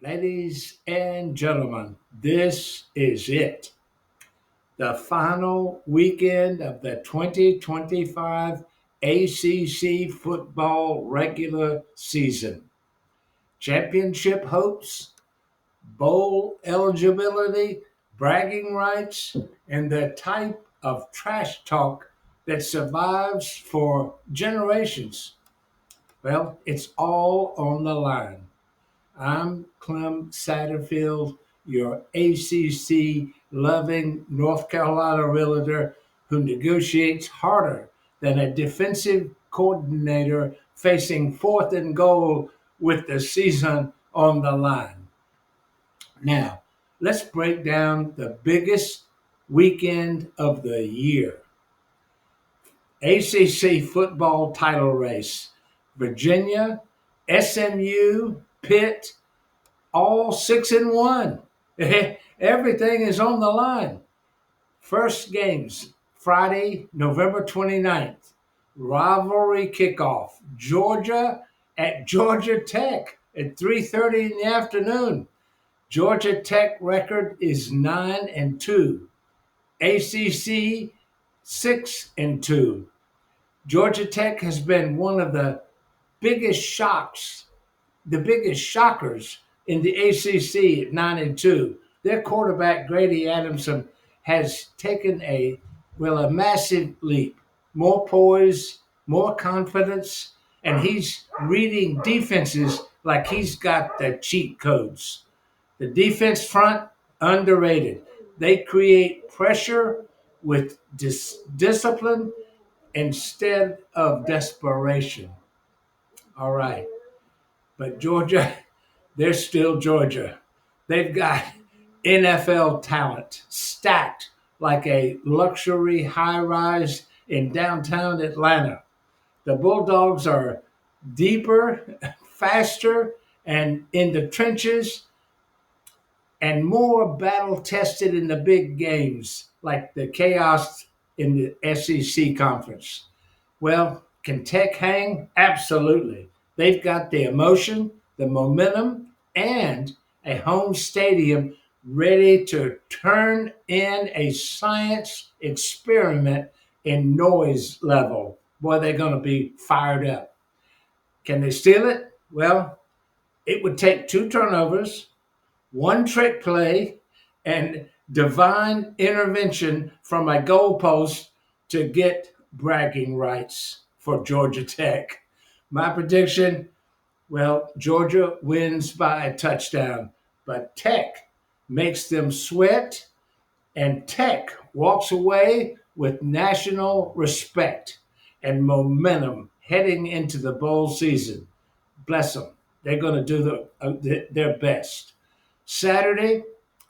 Ladies and gentlemen, this is it. The final weekend of the 2025 ACC football regular season. Championship hopes, bowl eligibility, bragging rights, and the type of trash talk that survives for generations. Well, it's all on the line. I'm Clem Satterfield, your ACC loving North Carolina realtor who negotiates harder than a defensive coordinator facing fourth and goal with the season on the line. Now, let's break down the biggest weekend of the year. ACC football title race. Virginia, SMU, Pitt, all 6-1. Everything is on the line. First games, Friday, November 29th. Rivalry kickoff. Georgia at Georgia Tech at 3:30 in the afternoon. Georgia Tech record is 9-2. ACC 6-2. Georgia Tech has been one of biggest shocks, the biggest shockers in the ACC at 9-2. Their quarterback Grady Adamson has taken a massive leap, more poise, more confidence, and he's reading defenses like he's got the cheat codes. The defense front underrated. They create pressure with discipline instead of desperation. All right. But Georgia, they're still Georgia. They've got NFL talent stacked like a luxury high rise in downtown Atlanta. The Bulldogs are deeper, faster, and in the trenches, and more battle tested in the big games like the chaos in the SEC conference. Well, can Tech hang? Absolutely. They've got the emotion, the momentum, and a home stadium ready to turn in a science experiment in noise level. Boy, they're going to be fired up. Can they steal it? Well, it would take two turnovers, one trick play, and divine intervention from a goalpost to get bragging rights for Georgia Tech. My prediction, well, Georgia wins by a touchdown, but Tech makes them sweat, and Tech walks away with national respect and momentum heading into the bowl season. Bless them. They're going to do their best. Saturday,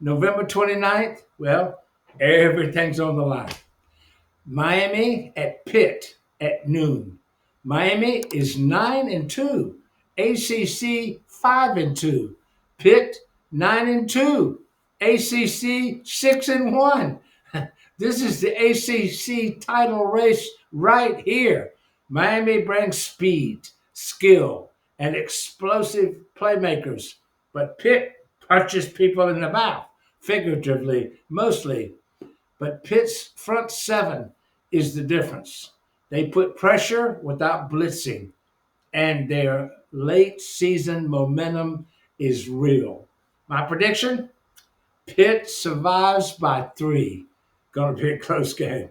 November 29th, well, everything's on the line. Miami at Pitt at noon. Miami is 9-2. ACC 5-2. Pitt 9-2. ACC 6-1. This is the ACC title race right here. Miami brings speed, skill, and explosive playmakers, but Pitt punches people in the mouth, figuratively, mostly. But Pitt's front seven is the difference. They put pressure without blitzing, and their late season momentum is real. My prediction, Pitt survives by 3. Going to be a close game.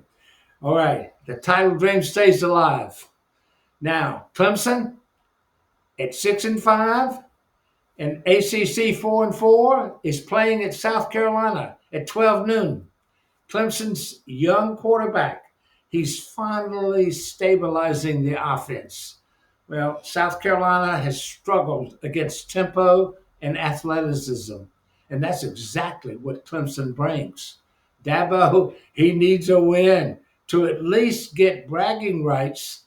All right, the title dream stays alive. Now, Clemson at 6-5 and ACC 4-4 is playing at South Carolina at 12 noon. Clemson's young quarterback, he's finally stabilizing the offense. Well, South Carolina has struggled against tempo and athleticism, and that's exactly what Clemson brings. Dabo, he needs a win to at least get bragging rights,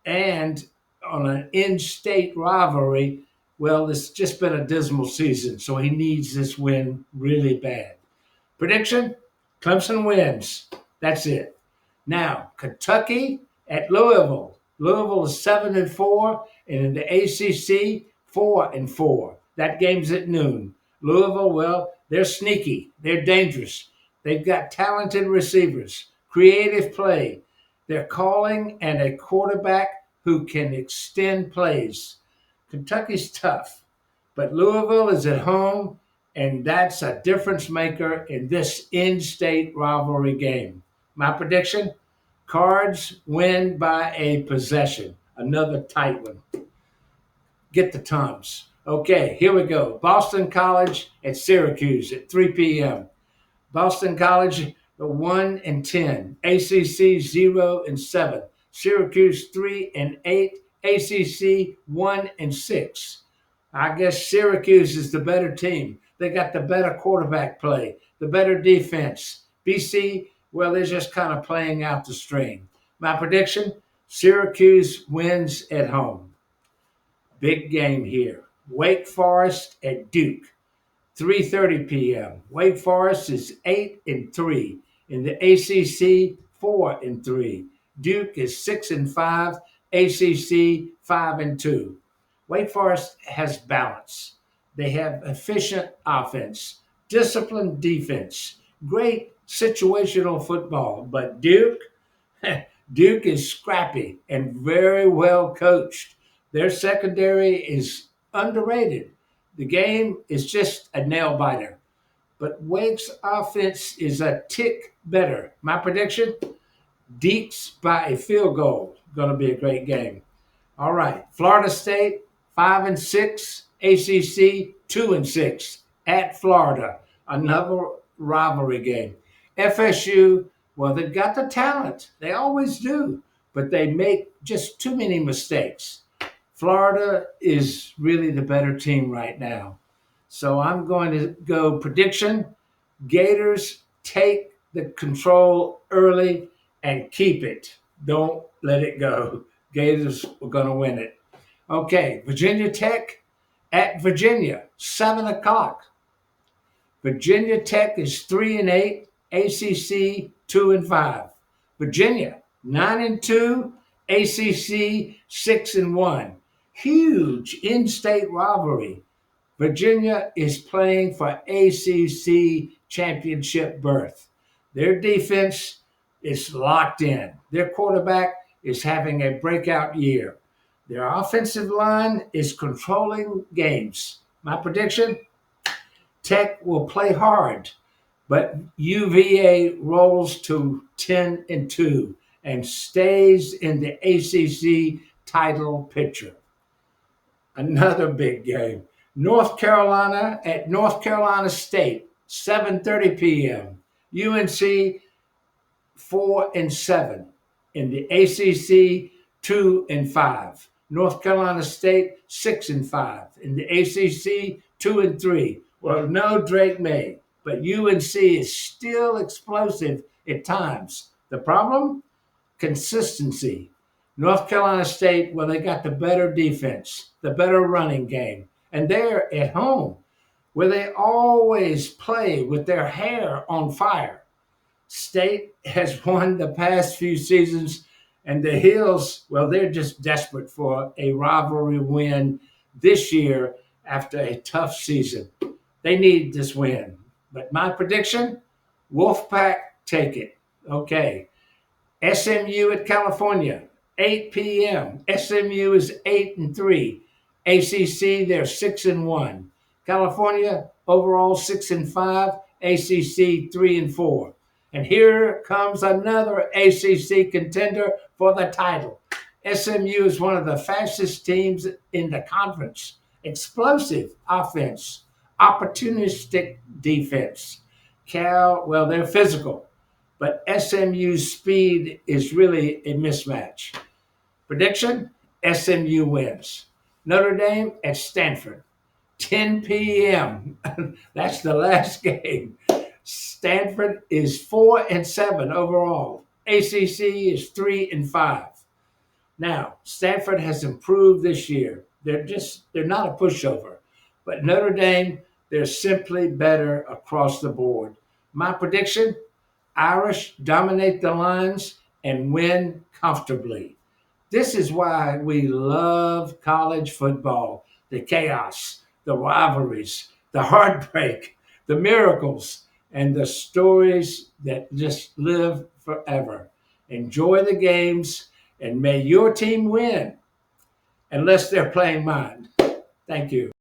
and on an in-state rivalry, well, it's just been a dismal season, so he needs this win really bad. Prediction? Clemson wins. That's it. Now, Kentucky at Louisville. Louisville is 7-4, and in the ACC, 4-4. That game's at noon. Louisville, well, they're sneaky. They're dangerous. They've got talented receivers, creative play. They're calling and a quarterback who can extend plays. Kentucky's tough, but Louisville is at home, and that's a difference maker in this in-state rivalry game. My prediction: Cards win by a possession. Another tight one. Get the Tums. Okay, here we go. Boston College at Syracuse at 3 p.m. Boston College 1-10, ACC 0-7, Syracuse 3-8, ACC 1-6. I guess Syracuse is the better team. They got the better quarterback play, the better defense. BC, well, they're just kind of playing out the string. My prediction: Syracuse wins at home. Big game here. Wake Forest at Duke. 3:30 p.m. Wake Forest is 8-3. In the ACC, 4-3. Duke is 6-5. ACC 5-2. Wake Forest has balance. They have efficient offense, disciplined defense, great situational football. But Duke, Duke is scrappy and very well coached. Their secondary is underrated. The game is just a nail biter. But Wake's offense is a tick better. My prediction: Deeks by a field goal. Going to be a great game. All right. Florida State, 5-6. ACC, 2-6 at Florida. Another rivalry game. FSU, well, they've got the talent. They always do. But they make just too many mistakes. Florida is really the better team right now. So I'm going to go prediction: Gators take the control early and keep it. Don't let it go. Gators are going to win it. Okay, Virginia Tech at Virginia, 7 o'clock. Virginia Tech is 3-8, ACC 2-5. Virginia 9-2, ACC 6-1. Huge in-state rivalry. Virginia is playing for ACC championship berth. Their defense is locked in. Their quarterback is having a breakout year. Their offensive line is controlling games. My prediction: Tech will play hard, but UVA rolls to 10-2 and stays in the ACC title picture. Another big game. North Carolina at North Carolina State, 7:30 p.m. UNC 4-7. In the ACC, 2-5. North Carolina State 6-5. In the ACC, 2-3. Well, no Drake May, but UNC is still explosive at times. The problem? Consistency. North Carolina State, well, they got the better defense, the better running game, and they're at home where they always play with their hair on fire. State has won the past few seasons, and the Hills, well, they're just desperate for a rivalry win this year after a tough season. They need this win. But my prediction: Wolfpack take it. Okay. SMU at California, 8 p.m. SMU is 8-3. ACC, they're 6-1. California, overall 6-5. ACC, 3-4. And here comes another ACC contender for the title. SMU is one of the fastest teams in the conference. Explosive offense, opportunistic defense. Cal, well, they're physical, but SMU's speed is really a mismatch. Prediction: SMU wins. Notre Dame at Stanford, 10 p.m. That's the last game. Stanford is 4-7 overall. ACC is 3-5. Now, Stanford has improved this year. They're not a pushover. But Notre Dame, they're simply better across the board. My prediction: Irish dominate the lines and win comfortably. This is why we love college football. The chaos, the rivalries, the heartbreak, the miracles, and the stories that just live forever. Enjoy the games, and may your team win, unless they're playing mine. Thank you.